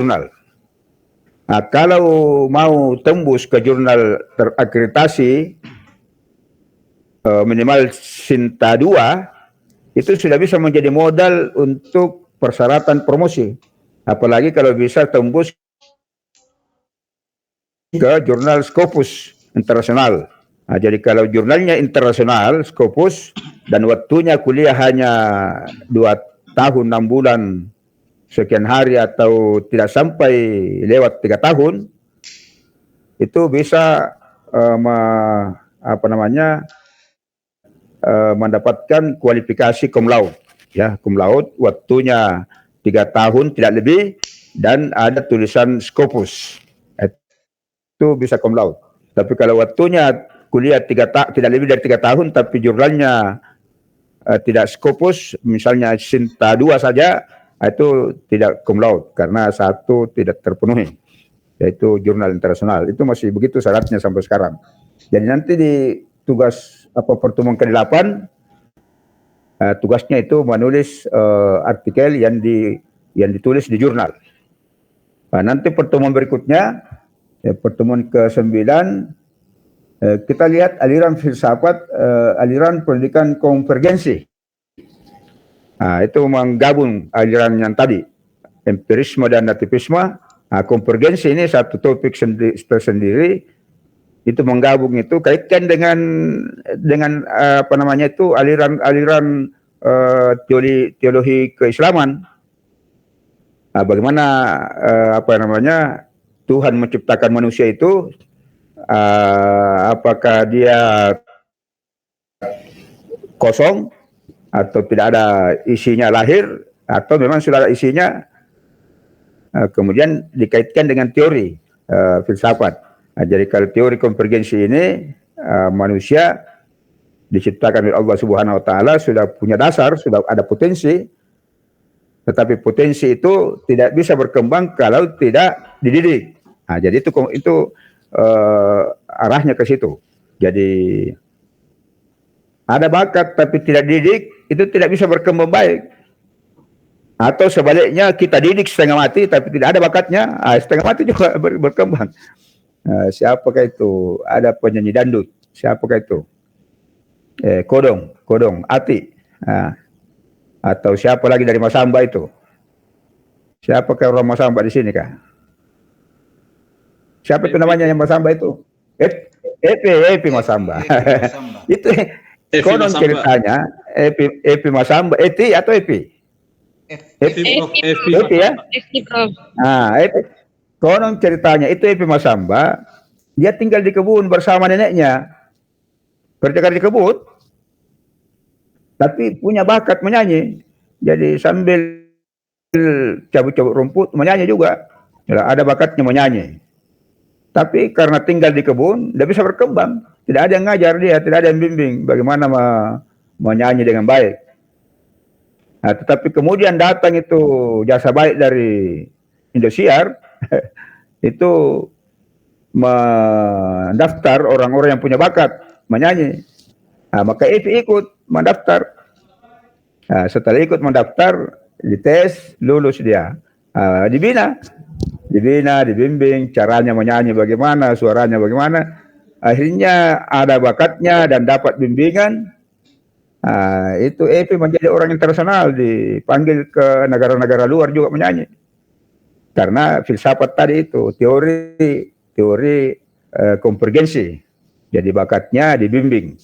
jurnal. Nah, kalau mau tembus ke jurnal terakreditasi minimal Sinta 2, itu sudah bisa menjadi modal untuk persyaratan promosi. Apalagi kalau bisa tembus ke jurnal Scopus internasional. Nah, jadi kalau jurnalnya internasional Scopus dan waktunya kuliah hanya 2 tahun 6 bulan sekian hari atau tidak sampai lewat 3 tahun, itu bisa mendapatkan kualifikasi cum laude, ya, cum laude, waktunya 3 tahun tidak lebih dan ada tulisan Scopus, itu bisa cum laude. Tapi kalau waktunya kuliah tidak lebih dari 3 tahun tapi jurnalnya tidak Scopus, misalnya Sinta 2 saja, itu tidak cum laude karena satu tidak terpenuhi, yaitu jurnal internasional. Itu masih begitu syaratnya sampai sekarang. Jadi nanti di tugas pertemuan ke-8, tugasnya itu menulis artikel yang ditulis di jurnal. Nah, nanti pertemuan berikutnya, pertemuan ke-9, kita lihat aliran filsafat, aliran pendidikan konvergensi. Nah, itu menggabung aliran yang tadi, empirisme dan nativisme. Nah, konvergensi ini satu topik tersendiri, itu menggabung, itu kaitkan dengan aliran teologi keislaman. Nah, bagaimana Tuhan menciptakan manusia itu, apakah dia kosong atau tidak ada isinya lahir, atau memang sudah ada isinya. Kemudian dikaitkan dengan teori filsafat. Nah, jadi kalau teori konvergensi ini, manusia diciptakan oleh Allah Subhanahu wa taala, sudah punya dasar, sudah ada potensi, tetapi potensi itu tidak bisa berkembang kalau tidak dididik. Nah, jadi itu arahnya ke situ. Jadi ada bakat tapi tidak dididik, itu tidak bisa berkembang baik. Atau sebaliknya, kita didik setengah mati tapi tidak ada bakatnya, setengah mati juga berkembang. Siapakah itu? Ada penyanyi dangdut, siapakah itu? Kodong, Ati. Atau siapa lagi dari Masamba itu? Siapakah orang Masamba di sini kah? Siapa itu namanya yang Masamba itu? Epi Masamba. Itu konon ceritanya, Epi Masamba, Eti atau Epi? Epi ya? Epi. Konon ceritanya itu Epi Masamba, dia tinggal di kebun bersama neneknya, berjaga di kebun, tapi punya bakat menyanyi. Jadi sambil cabut-cabut rumput menyanyi juga. Ada bakatnya menyanyi. Tapi karena tinggal di kebun, tidak bisa berkembang. Tidak ada yang ngajar dia, tidak ada yang bimbing bagaimana menyanyi dengan baik. Nah, tetapi kemudian datang itu jasa baik dari Indosiar, itu mendaftar orang-orang yang punya bakat menyanyi. Nah, maka Evi ikut mendaftar. Nah, setelah ikut mendaftar, dites, lulus dia. Dibina, dibimbing, caranya menyanyi bagaimana, suaranya bagaimana. Akhirnya ada bakatnya dan dapat bimbingan. Itu Evi menjadi orang internasional, dipanggil ke negara-negara luar juga menyanyi. Karena filsafat tadi itu, teori konvergensi. Jadi bakatnya dibimbing.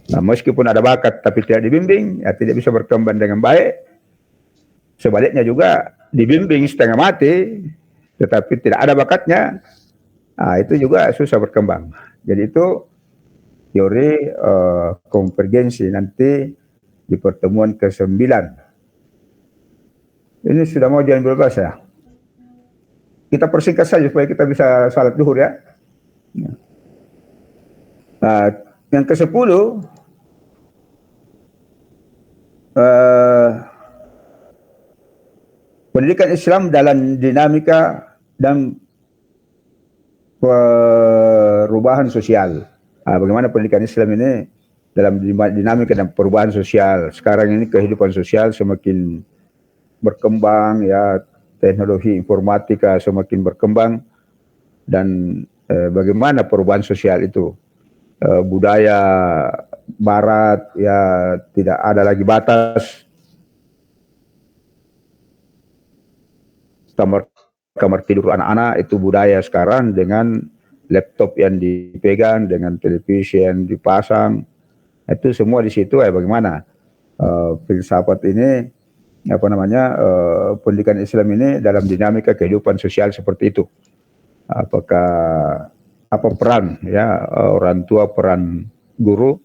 Nah, meskipun ada bakat tapi tidak dibimbing, tidak bisa berkembang dengan baik. Sebaliknya juga dibimbing setengah mati, tetapi tidak ada bakatnya, itu juga susah berkembang. Jadi itu teori konvergensi nanti di pertemuan ke-9. Ini sudah mau jam 12 ya. Kita persingkat saja supaya kita bisa salat zuhur ya. Yang ke-10, pendidikan Islam dalam dinamika dan perubahan sosial. Bagaimana pendidikan Islam ini dalam dinamika dan perubahan sosial. Sekarang ini kehidupan sosial semakin berkembang ya, teknologi informatika semakin berkembang dan bagaimana perubahan sosial itu. Budaya barat ya tidak ada lagi batas. Kamar tidur anak-anak itu budaya sekarang dengan laptop yang dipegang, dengan televisi yang dipasang, itu semua di situ bagaimana filsafat ini pendidikan Islam ini dalam dinamika kehidupan sosial seperti itu. Apakah apa peran ya orang tua, peran guru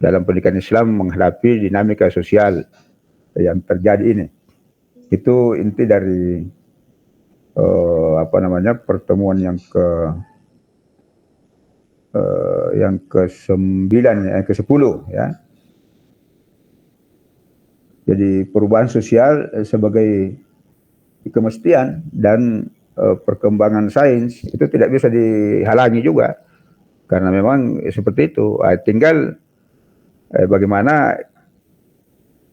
dalam pendidikan Islam menghadapi dinamika sosial yang terjadi ini. Itu inti dari pertemuan yang ke-9 yang ke-10 ya. Jadi perubahan sosial sebagai kemestian dan perkembangan sains itu tidak bisa dihalangi juga, karena memang seperti itu. Tinggal bagaimana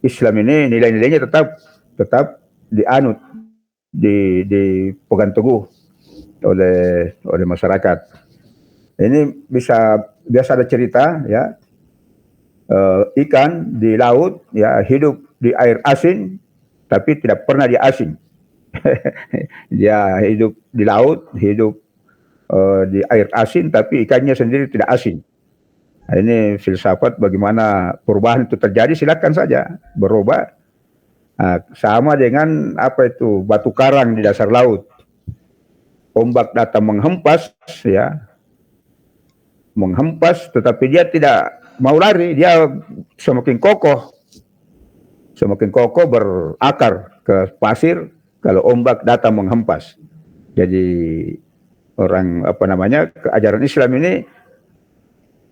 Islam ini nilai-nilainya tetap dianut, dipegang teguh oleh masyarakat. Ini biasa ada cerita ya, ikan di laut ya hidup di air asin tapi tidak pernah dia asin. Dia hidup di laut, hidup di air asin tapi ikannya sendiri tidak asin. Nah, ini filsafat bagaimana perubahan itu terjadi, silakan saja berubah. Nah, sama dengan batu karang di dasar laut. Ombak datang menghempas ya, tetapi dia tidak mau lari, dia semakin kokoh berakar ke pasir kalau ombak datang menghempas. Jadi keajaran Islam ini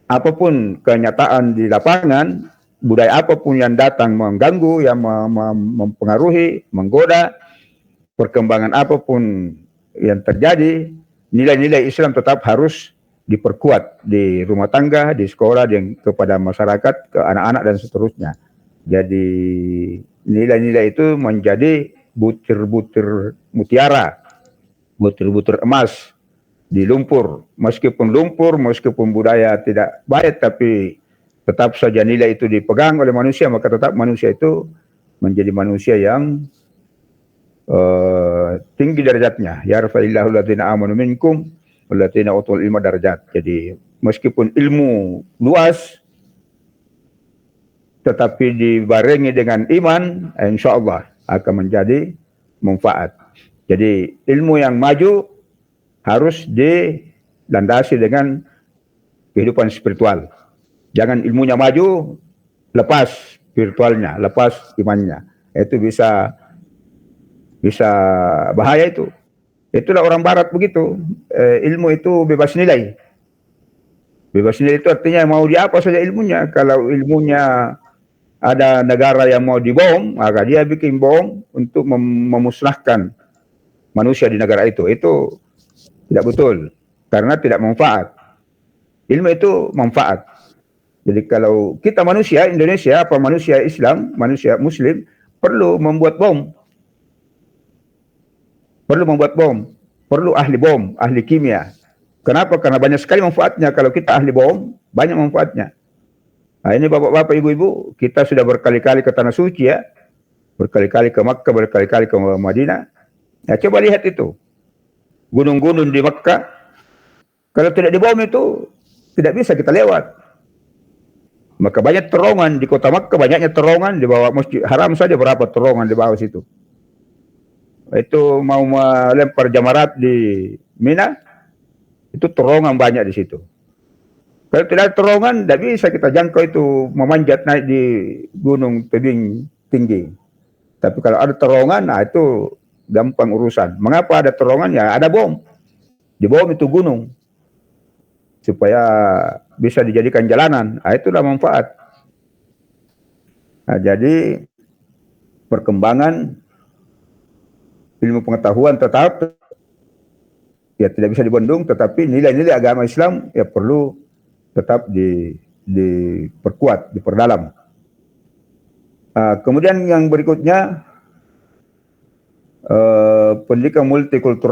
apapun kenyataan di lapangan, budaya apapun yang datang mengganggu, yang mempengaruhi, menggoda, perkembangan apapun yang terjadi, nilai-nilai Islam tetap harus diperkuat di rumah tangga, di sekolah, kepada masyarakat, ke anak-anak dan seterusnya. Jadi nilai-nilai itu menjadi butir-butir mutiara, butir-butir emas di lumpur. Meskipun budaya tidak baik, tapi tetap saja nilai itu dipegang oleh manusia, maka tetap manusia itu menjadi manusia yang tinggi derajatnya. Ya rafa'illahu alladzina amanu minkum walladzina utul ilma darajat. Jadi meskipun ilmu luas, tetapi dibarengi dengan iman, insya Allah akan menjadi manfaat. Jadi ilmu yang maju harus dilandasi dengan kehidupan spiritual. Jangan ilmunya maju, lepas spiritualnya, lepas imannya. Itu bisa bahaya itu. Itulah orang barat begitu. Ilmu itu bebas nilai. Bebas nilai itu artinya mau di apa saja ilmunya. Kalau ilmunya ada negara yang mau dibom, maka dia bikin bom untuk memusnahkan manusia di negara itu. Itu tidak betul, karena tidak manfaat. Ilmu itu manfaat. Jadi kalau kita manusia Indonesia, manusia Islam, manusia Muslim, perlu membuat bom. Perlu ahli bom, ahli kimia. Kenapa? Karena banyak sekali manfaatnya. Kalau kita ahli bom, banyak manfaatnya. Nah, ini bapak-bapak, ibu-ibu, kita sudah berkali-kali ke Tanah Suci ya. Berkali-kali ke Makkah, berkali-kali ke Madinah. Ya, coba lihat itu. Gunung-gunung di Makkah, kalau tidak dibom itu tidak bisa kita lewat. Maka banyak terowongan di kota Makkah, banyaknya terowongan di bawah Masjid Haram saja, berapa terowongan di bawah situ. Itu mau melempar jamarat di Mina, itu terowongan banyak di situ. Kalau tidak ada terowongan, tidak bisa kita jangkau itu, memanjat naik di gunung tebing tinggi. Tapi kalau ada terowongan, nah itu gampang urusan. Mengapa ada terowongan? Ya ada bom. Di bom itu gunung. Supaya bisa dijadikan jalanan. Nah, itulah manfaat. Nah, jadi perkembangan ilmu pengetahuan tetap ya tidak bisa dibendung, tetapi nilai-nilai agama Islam ya perlu tetap diperkuat, diperdalam. Kemudian yang berikutnya pendidikan multikultural